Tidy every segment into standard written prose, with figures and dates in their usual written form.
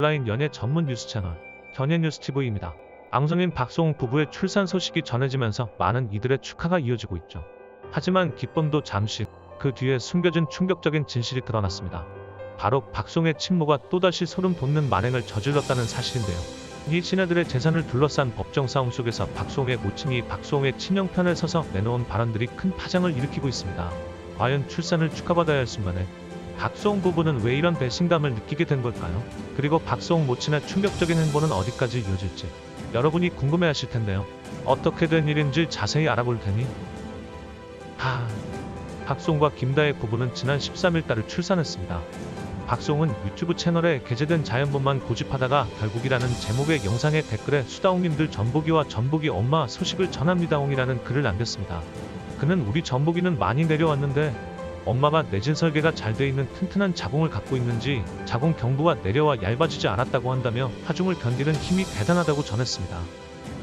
온라인 연예 전문 뉴스 채널 견예뉴스TV입니다. 앙성인 박소홍 부부의 출산 소식이 전해지면서 많은 이들의 축하가 이어지고 있죠. 하지만 기쁨도 잠시, 그 뒤에 숨겨진 충격적인 진실이 드러났습니다. 바로 박소홍의 친모가 또다시 소름 돋는 만행을 저질렀다는 사실인데요. 이 신하들의 재산을 둘러싼 법정 싸움 속에서 박소홍의 모친이 박소홍의 친형 편에 서서 내놓은 발언들이 큰 파장을 일으키고 있습니다. 과연 출산을 축하받아야 할 순간에 박소홍 부부는 왜 이런 배신감을 느끼게 된 걸까요? 그리고 박소홍 모친의 충격적인 행보는 어디까지 이어질지 여러분이 궁금해하실 텐데요. 어떻게 된 일인지 자세히 알아볼 테니 박소홍과 김다혜 부부는 지난 13일 딸을 출산했습니다. 박소홍은 유튜브 채널에 게재된 자연분만 고집하다가 결국이라는 제목의 영상의 댓글에 수다홍님들 전복이와 전복이 엄마 소식을 전합니다홍이라는 글을 남겼습니다. 그는 우리 전복이는 많이 내려왔는데 엄마가 내진 설계가 잘 돼 있는 튼튼한 자궁을 갖고 있는지 자궁 경부가 내려와 얇아지지 않았다고 한다며 하중을 견디는 힘이 대단하다고 전했습니다.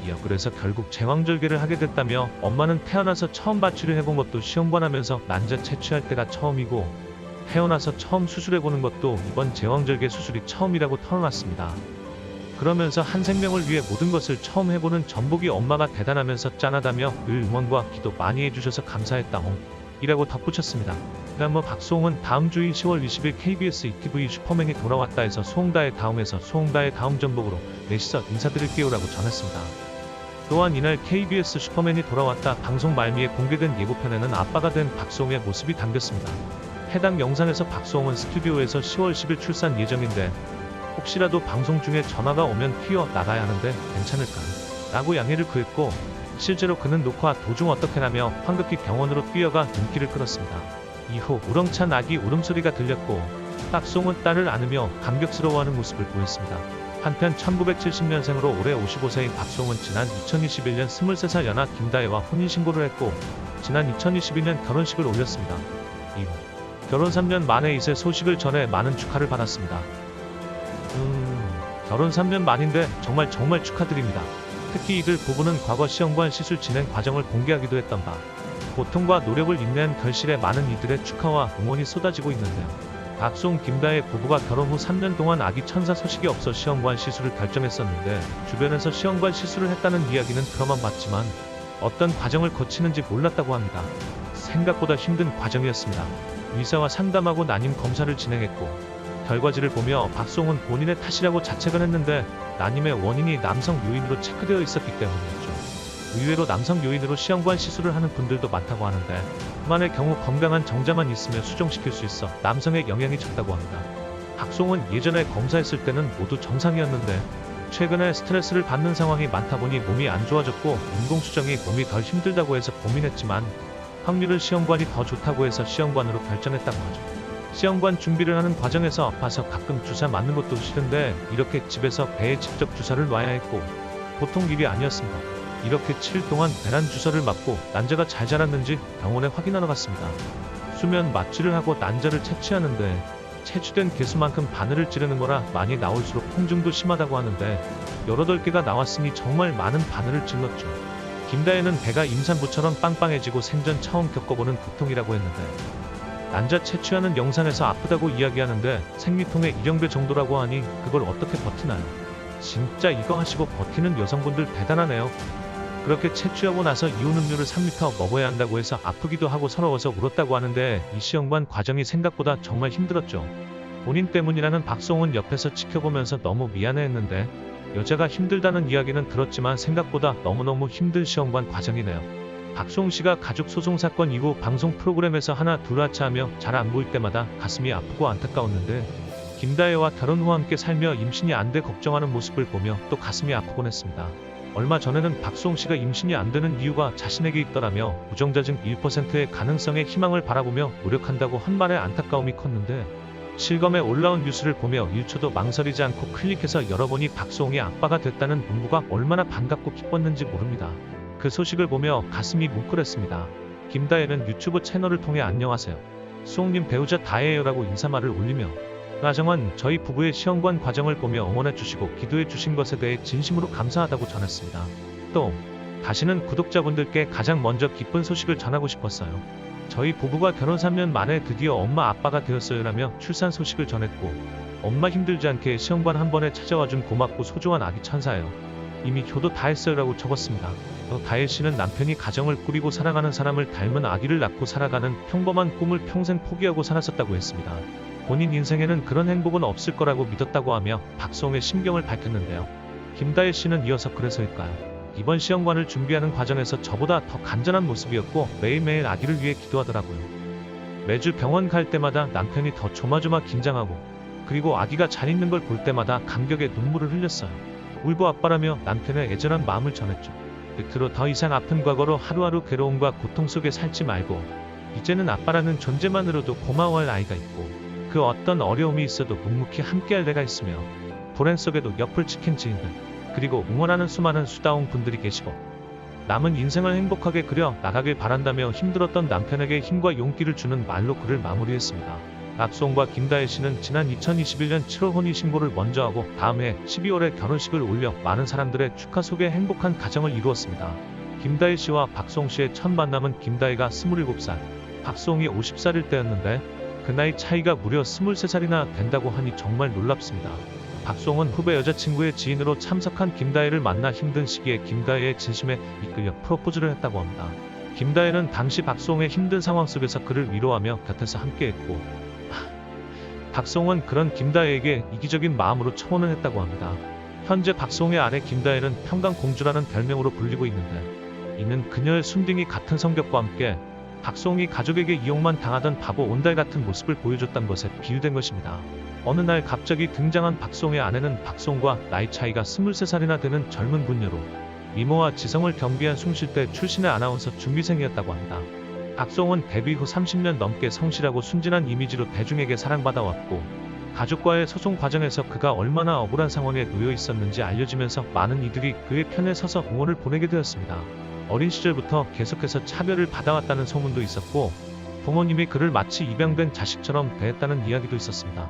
이어 그래서 결국 제왕절개를 하게 됐다며 엄마는 태어나서 처음 마취를 해본 것도 시험관하면서 난자 채취할 때가 처음이고 태어나서 처음 수술해보는 것도 이번 제왕절개 수술이 처음이라고 털어놨습니다. 그러면서 한 생명을 위해 모든 것을 처음 해보는 전복이 엄마가 대단하면서 짠하다며 늘 응원과 기도 많이 해주셔서 감사했다홍 이라고 덧붙였습니다. 그러면 박소홍은 다음 주인 10월 20일 KBS ETV 슈퍼맨이 돌아왔다에서 소홍다의 다음에서 소홍다의 다음 전복으로 넷이서 인사드릴게요라고 전했습니다. 또한 이날 KBS 슈퍼맨이 돌아왔다 방송 말미에 공개된 예고편에는 아빠가 된 박소홍의 모습이 담겼습니다. 해당 영상에서 박소홍은 스튜디오에서 10월 10일 출산 예정인데 혹시라도 방송 중에 전화가 오면 튀어 나가야 하는데 괜찮을까요? 라고 양해를 구했고 실제로 그는 녹화 도중 어떡해라며 황급히 병원으로 뛰어가 눈길을 끌었습니다. 이후 우렁찬 아기 울음소리가 들렸고 박소홍은 딸을 안으며 감격스러워하는 모습을 보였습니다. 한편 1970년생으로 올해 55세인 박소홍은 지난 2021년 23살 연하 김다혜와 혼인신고를 했고 지난 2022년 결혼식을 올렸습니다. 이후 결혼 3년 만에 이세 소식을 전해 많은 축하를 받았습니다. 결혼 3년 만인데 정말 축하드립니다. 특히 이들 부부는 과거 시험관 시술 진행 과정을 공개하기도 했던 바 고통과 노력을 인내한 결실에 많은 이들의 축하와 응원이 쏟아지고 있는데요. 박소홍 김다혜 부부가 결혼 후 3년 동안 아기 천사 소식이 없어 시험관 시술을 결정했었는데 주변에서 시험관 시술을 했다는 이야기는 들어만 봤지만 어떤 과정을 거치는지 몰랐다고 합니다. 생각보다 힘든 과정이었습니다. 의사와 상담하고 난임 검사를 진행했고 결과지를 보며 박소홍은 본인의 탓이라고 자책을 했는데 난임의 원인이 남성 요인으로 체크되어 있었기 때문이었죠. 의외로 남성 요인으로 시험관 시술을 하는 분들도 많다고 하는데 그만의 경우 건강한 정자만 있으며 수정시킬 수 있어 남성의 영향이 적다고 합니다. 박소홍은 예전에 검사했을 때는 모두 정상이었는데 최근에 스트레스를 받는 상황이 많다 보니 몸이 안 좋아졌고 인공수정이 몸이 덜 힘들다고 해서 고민했지만 확률은 시험관이 더 좋다고 해서 시험관으로 결정했다고 하죠. 시험관 준비를 하는 과정에서 아파서 가끔 주사 맞는 것도 싫은데 이렇게 집에서 배에 직접 주사를 놔야 했고 보통 일이 아니었습니다. 이렇게 7일 동안 배란 주사를 맞고 난자가 잘 자랐는지 병원에 확인하러 갔습니다. 수면 마취를 하고 난자를 채취하는데 채취된 개수만큼 바늘을 찌르는 거라 많이 나올수록 통증도 심하다고 하는데 여러 덜 개가 나왔으니 정말 많은 바늘을 찔렀죠. 김다혜는 배가 임산부처럼 빵빵해지고 생전 처음 겪어보는 고통이라고 했는데 난자 채취하는 영상에서 아프다고 이야기하는데 생리통의 1형배 정도라고 하니 그걸 어떻게 버티나요? 진짜 이거 하시고 버티는 여성분들 대단하네요. 그렇게 채취하고 나서 이온 음료를 3리터 먹어야 한다고 해서 아프기도 하고 서러워서 울었다고 하는데 이 시험관 과정이 생각보다 정말 힘들었죠. 본인 때문이라는 박소홍은 옆에서 지켜보면서 너무 미안해했는데 여자가 힘들다는 이야기는 들었지만 생각보다 너무너무 힘든 시험관 과정이네요. 박소홍 씨가 가족 소송 사건 이후 방송 프로그램에서 하나 둘 하차하며 잘 안 보일 때마다 가슴이 아프고 안타까웠는데 김다혜와 결혼 후 함께 살며 임신이 안 돼 걱정하는 모습을 보며 또 가슴이 아프곤 했습니다. 얼마 전에는 박소홍 씨가 임신이 안 되는 이유가 자신에게 있더라며 부정자증 1%의 가능성에 희망을 바라보며 노력한다고 한 말에 안타까움이 컸는데 실검에 올라온 뉴스를 보며 1초도 망설이지 않고 클릭해서 열어보니 박소홍이 아빠가 됐다는 문구가 얼마나 반갑고 기뻤는지 모릅니다. 그 소식을 보며 가슴이 뭉클했습니다. 김다혜는 유튜브 채널을 통해 안녕하세요. 수홍님 배우자 다혜예요라고 인사말을 올리며 나정원 저희 부부의 시험관 과정을 보며 응원해주시고 기도해주신 것에 대해 진심으로 감사하다고 전했습니다. 또 다시는 구독자분들께 가장 먼저 기쁜 소식을 전하고 싶었어요. 저희 부부가 결혼 3년 만에 드디어 엄마 아빠가 되었어요라며 출산 소식을 전했고, 엄마 힘들지 않게 시험관 한 번에 찾아와준 고맙고 소중한 아기 천사예요. 이미 효도 다 했어요라고 적었습니다. 다혜 씨는 남편이 가정을 꾸리고 사랑하는 사람을 닮은 아기를 낳고 살아가는 평범한 꿈을 평생 포기하고 살았었다고 했습니다. 본인 인생에는 그런 행복은 없을 거라고 믿었다고 하며 박수홍의 심경을 밝혔는데요. 김다혜 씨는 이어서 그래서일까요? 이번 시험관을 준비하는 과정에서 저보다 더 간절한 모습이었고 매일매일 아기를 위해 기도하더라고요. 매주 병원 갈 때마다 남편이 더 조마조마 긴장하고, 그리고 아기가 잘 있는 걸 볼 때마다 감격에 눈물을 흘렸어요. 울보 아빠라며 남편의 애절한 마음을 전했죠. 끝으로 더 이상 아픈 과거로 하루하루 괴로움과 고통 속에 살지 말고, 이제는 아빠라는 존재만으로도 고마워할 아이가 있고, 그 어떤 어려움이 있어도 묵묵히 함께할 내가 있으며, 불행 속에도 옆을 지킨 지인들, 그리고 응원하는 수많은 수다운 분들이 계시고, 남은 인생을 행복하게 그려 나가길 바란다며 힘들었던 남편에게 힘과 용기를 주는 말로 글을 마무리했습니다. 박수홍과 김다혜 씨는 지난 2021년 7월 혼인신고를 먼저 하고 다음 해 12월에 결혼식을 올려 많은 사람들의 축하 속에 행복한 가정을 이루었습니다. 김다혜 씨와 박수홍 씨의 첫 만남은 김다혜가 27살, 박수홍이 50살일 때였는데, 그 나이 차이가 무려 23살이나 된다고 하니 정말 놀랍습니다. 박수홍은 후배 여자친구의 지인으로 참석한 김다혜를 만나 힘든 시기에 김다혜의 진심에 이끌려 프로포즈를 했다고 합니다. 김다혜는 당시 박수홍의 힘든 상황 속에서 그를 위로하며 곁에서 함께했고, 박수홍은 그런 김다혜에게 이기적인 마음으로 청혼을 했다고 합니다. 현재 박수홍의 아내 김다혜는 평강공주라는 별명으로 불리고 있는데, 이는 그녀의 순딩이 같은 성격과 함께 박수홍이 가족에게 이용만 당하던 바보 온달 같은 모습을 보여줬던 것에 비유된 것입니다. 어느 날 갑자기 등장한 박수홍의 아내는 박수홍과 나이 차이가 23살이나 되는 젊은 분녀로 미모와 지성을 겸비한 숭실대 출신의 아나운서 준비생이었다고 합니다. 박수홍은 데뷔 후 30년 넘게 성실하고 순진한 이미지로 대중에게 사랑받아왔고, 가족과의 소송 과정에서 그가 얼마나 억울한 상황에 놓여 있었는지 알려지면서 많은 이들이 그의 편에 서서 응원을 보내게 되었습니다. 어린 시절부터 계속해서 차별을 받아왔다는 소문도 있었고, 부모님이 그를 마치 입양된 자식처럼 대했다는 이야기도 있었습니다.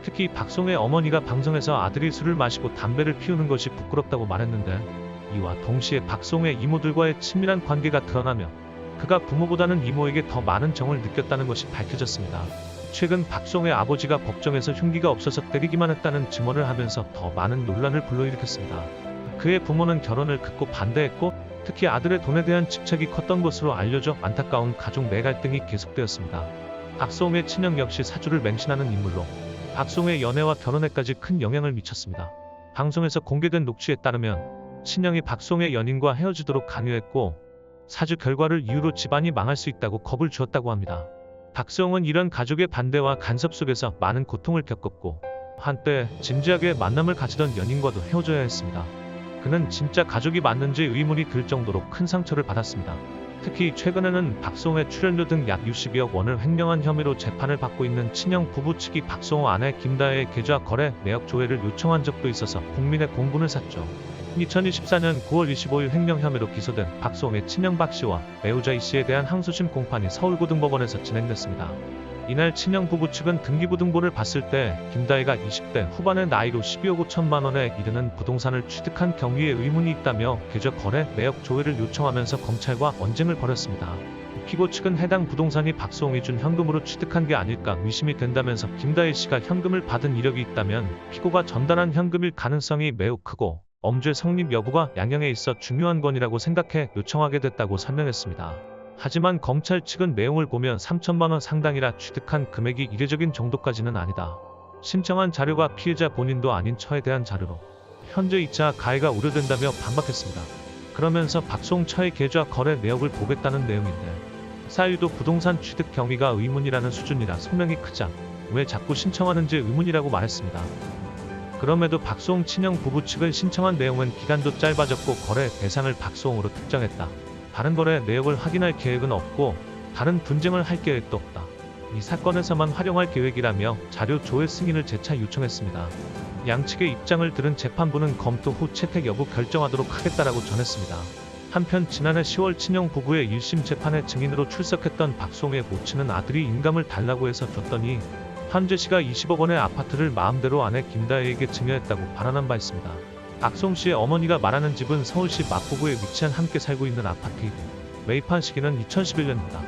특히 박수홍의 어머니가 방송에서 아들이 술을 마시고 담배를 피우는 것이 부끄럽다고 말했는데, 이와 동시에 박수홍의 이모들과의 친밀한 관계가 드러나며 그가 부모보다는 이모에게 더 많은 정을 느꼈다는 것이 밝혀졌습니다. 최근 박수홍의 아버지가 법정에서 흉기가 없어서 때리기만 했다는 증언을 하면서 더 많은 논란을 불러일으켰습니다. 그의 부모는 결혼을 극구 반대했고, 특히 아들의 돈에 대한 집착이 컸던 것으로 알려져 안타까운 가족 내 갈등이 계속되었습니다. 박수홍의 친형 역시 사주를 맹신하는 인물로 박수홍의 연애와 결혼에까지 큰 영향을 미쳤습니다. 방송에서 공개된 녹취에 따르면 친형이 박수홍의 연인과 헤어지도록 강요했고, 사주 결과를 이유로 집안이 망할 수 있다고 겁을 주었다고 합니다. 박수홍은 이런 가족의 반대와 간섭 속에서 많은 고통을 겪었고, 한때 진지하게 만남을 가지던 연인과도 헤어져야 했습니다. 그는 진짜 가족이 맞는지 의문이 들 정도로 큰 상처를 받았습니다. 특히 최근에는 박수홍의 출연료 등 약 62억 원을 횡령한 혐의로 재판을 받고 있는 친형 부부 측이 박수홍 아내 김다혜의 계좌 거래 내역 조회를 요청한 적도 있어서 국민의 공분을 샀죠. 2024년 9월 25일 횡령 혐의로 기소된 박수홍의 친형 박씨와 배우자 이씨에 대한 항소심 공판이 서울고등법원에서 진행됐습니다. 이날 친형 부부 측은 등기부등본을 봤을 때 김다혜가 20대 후반의 나이로 12억 5천만 원에 이르는 부동산을 취득한 경위에 의문이 있다며 계좌 거래 내역 조회를 요청하면서 검찰과 언쟁을 벌였습니다. 피고 측은 해당 부동산이 박수홍이 준 현금으로 취득한 게 아닐까 의심이 된다면서 김다혜 씨가 현금을 받은 이력이 있다면 피고가 전달한 현금일 가능성이 매우 크고, 엄죄 성립 여부가 양형에 있어 중요한 건이라고 생각해 요청하게 됐다고 설명했습니다. 하지만 검찰 측은 내용을 보면 3천만 원 상당이라 취득한 금액이 이례적인 정도까지는 아니다. 신청한 자료가 피해자 본인도 아닌 처에 대한 자료로 현재 2차 가해가 우려된다며 반박했습니다. 그러면서 박수홍 처의 계좌 거래 내역을 보겠다는 내용인데, 사유도 부동산 취득 경위가 의문이라는 수준이라 소명이 크자 왜 자꾸 신청하는지 의문이라고 말했습니다. 그럼에도 박수홍 친형 부부 측은 신청한 내용은 기간도 짧아졌고 거래 대상을 박수홍으로 특정했다. 다른 거래 내역을 확인할 계획은 없고 다른 분쟁을 할 계획도 없다. 이 사건에서만 활용할 계획이라며 자료 조회 승인을 재차 요청했습니다. 양측의 입장을 들은 재판부는 검토 후 채택 여부 결정하도록 하겠다라고 전했습니다. 한편 지난해 10월 친형 부부의 1심 재판에 증인으로 출석했던 박수홍의 모친은 아들이 인감을 달라고 해서 줬더니 현재 씨가 20억 원의 아파트를 마음대로 아내 김다혜에게 증여했다고 발언한 바 있습니다. 박수홍 씨의 어머니가 말하는 집은 서울시 마포구에 위치한 함께 살고 있는 아파트이고, 매입한 시기는 2011년입니다.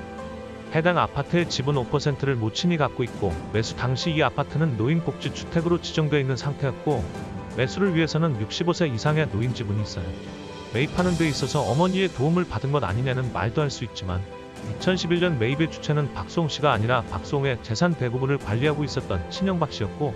해당 아파트의 지분 5%를 모친이 갖고 있고 매수 당시 이 아파트는 노인복지주택으로 지정되어 있는 상태였고 매수를 위해서는 65세 이상의 노인 지분이 있어야 했죠. 매입하는 데 있어서 어머니의 도움을 받은 것 아니냐는 말도 할 수 있지만 2011년 매입의 주체는 박수홍 씨가 아니라 박수홍의 재산 대부분을 관리하고 있었던 친형 박 씨였고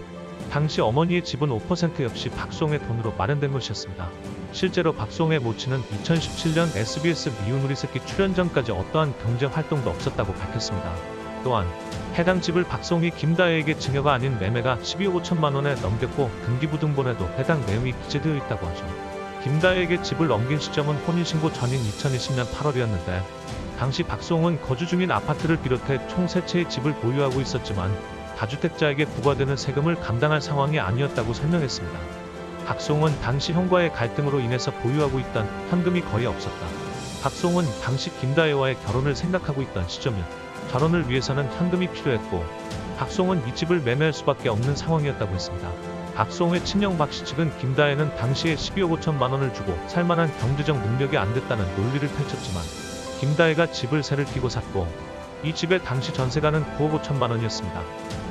당시 어머니의 지분 5% 역시 박수홍의 돈으로 마련된 것이었습니다. 실제로 박수홍의 모친은 2017년 SBS 미운 우리 새끼 출연 전까지 어떠한 경제 활동도 없었다고 밝혔습니다. 또한 해당 집을 박수홍이 김다혜에게 증여가 아닌 매매가 12억 5천만 원에 넘겼고 등기부등본에도 해당 내용이 기재되어 있다고 하죠. 김다혜에게 집을 넘긴 시점은 혼인신고 전인 2020년 8월이었는데 당시 박수홍은 거주 중인 아파트를 비롯해 총 3채의 집을 보유하고 있었지만 다주택자에게 부과되는 세금을 감당할 상황이 아니었다고 설명했습니다. 박수홍은 당시 형과의 갈등으로 인해서 보유하고 있던 현금이 거의 없었다. 박수홍은 당시 김다혜와의 결혼을 생각하고 있던 시점이었다. 결혼을 위해서는 현금이 필요했고 박수홍은 이 집을 매매할 수밖에 없는 상황이었다고 했습니다. 박수홍의 친형 박씨 측은 김다혜는 당시에 12억 5천만 원을 주고 살만한 경제적 능력이 안 됐다는 논리를 펼쳤지만 김다혜가 집을 새를 끼고 샀고 이 집의 당시 전세가는 9억 5천만 원이었습니다.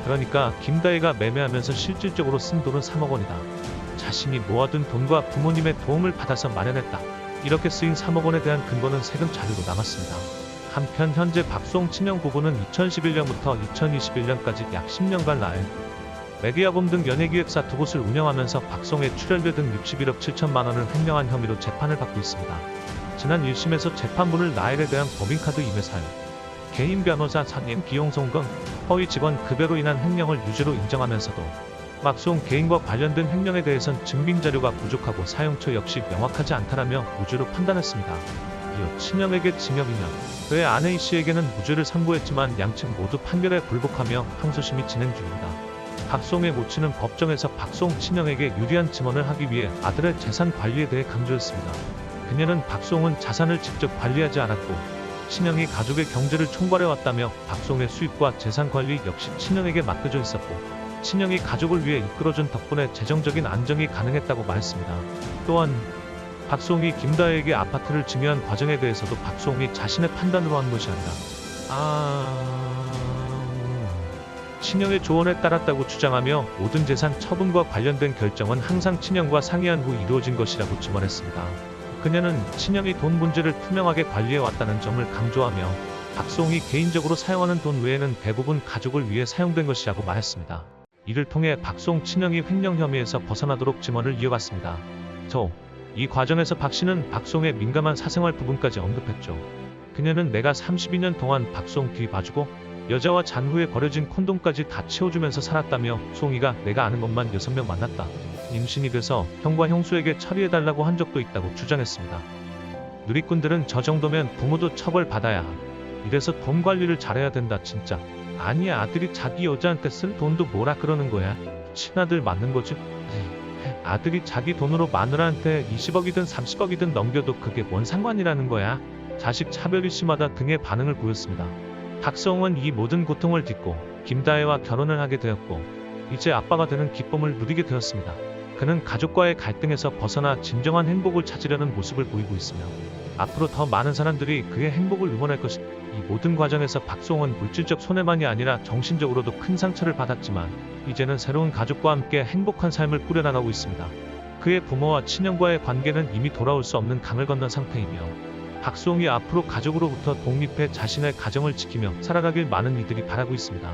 그러니까 김다혜가 매매하면서 실질적으로 쓴 돈은 3억 원이다. 자신이 모아둔 돈과 부모님의 도움을 받아서 마련했다. 이렇게 쓰인 3억 원에 대한 근거는 세금 자료로 남았습니다. 한편 현재 박수홍 친형 부부는 2011년부터 2021년까지 약 10년간 라엘, 메디아봄 등 연예기획사 2곳을 운영하면서 박수홍의 출연료 등 61억 7천만 원을 횡령한 혐의로 재판을 받고 있습니다. 지난 1심에서 재판부를 라엘에 대한 법인카드 임해 사유, 개인 변호사 선임 비용 송금, 허위 직원 급여로 인한 횡령을 유죄로 인정하면서도 박수홍 개인과 관련된 횡령에 대해선 증빙 자료가 부족하고 사용처 역시 명확하지 않다라며 무죄로 판단했습니다. 이어 친형에게 징역 2년, 그의 아내 이 씨에게는 무죄를 선고했지만 양측 모두 판결에 불복하며 항소심이 진행 중입니다. 박수홍의 모친은 법정에서 박수홍 친형에게 유리한 증언을 하기 위해 아들의 재산 관리에 대해 강조했습니다. 그녀는 박수홍은 자산을 직접 관리하지 않았고 친형이 가족의 경제를 총괄해왔다며 박수홍의 수입과 재산 관리 역시 친형에게 맡겨져 있었고 친형이 가족을 위해 이끌어준 덕분에 재정적인 안정이 가능했다고 말했습니다. 또한 박수홍이 김다혜에게 아파트를 증여한 과정에 대해서도 박수홍이 자신의 판단으로 한 것이 아니라 친형의 조언에 따랐다고 주장하며 모든 재산 처분과 관련된 결정은 항상 친형과 상의한 후 이루어진 것이라고 증언했습니다. 그녀는 친형이 돈 문제를 투명하게 관리해왔다는 점을 강조하며 박수홍이 개인적으로 사용하는 돈 외에는 대부분 가족을 위해 사용된 것이라고 말했습니다. 이를 통해 박수홍 친형이 횡령 혐의에서 벗어나도록 증언을 이어갔습니다. 이 과정에서 박 씨는 박수홍의 민감한 사생활 부분까지 언급했죠. 그녀는 내가 32년 동안 박수홍 뒤 봐주고 여자와 잔 후에 버려진 콘돔까지 다 채워주면서 살았다며 수홍이가 내가 아는 것만 6명 만났다. 임신이 돼서 형과 형수에게 처리해달라고 한 적도 있다고 주장했습니다. 누리꾼들은 저 정도면 부모도 처벌받아야 이래서 돈 관리를 잘해야 된다 진짜. 아니 아들이 자기 여자한테 쓸 돈도 뭐라 그러는 거야. 친아들 맞는 거지? 아들이 자기 돈으로 마누라한테 20억이든 30억이든 넘겨도 그게 뭔 상관이라는 거야. 자식 차별이 심하다 등의 반응을 보였습니다. 박수홍은 이 모든 고통을 딛고 김다혜와 결혼을 하게 되었고 이제 아빠가 되는 기쁨을 누리게 되었습니다. 그는 가족과의 갈등에서 벗어나 진정한 행복을 찾으려는 모습을 보이고 있으며 앞으로 더 많은 사람들이 그의 행복을 응원할 것입니다. 이 모든 과정에서 박수홍은 물질적 손해만이 아니라 정신적으로도 큰 상처를 받았지만 이제는 새로운 가족과 함께 행복한 삶을 꾸려나가고 있습니다. 그의 부모와 친형과의 관계는 이미 돌아올 수 없는 강을 건넌 상태이며 박수홍이 앞으로 가족으로부터 독립해 자신의 가정을 지키며 살아가길 많은 이들이 바라고 있습니다.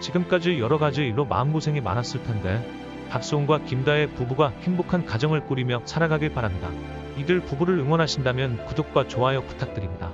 지금까지 여러 가지 일로 마음고생이 많았을 텐데 박수홍과 김다혜 부부가 행복한 가정을 꾸리며 살아가길 바랍니다. 이들 부부를 응원하신다면 구독과 좋아요 부탁드립니다.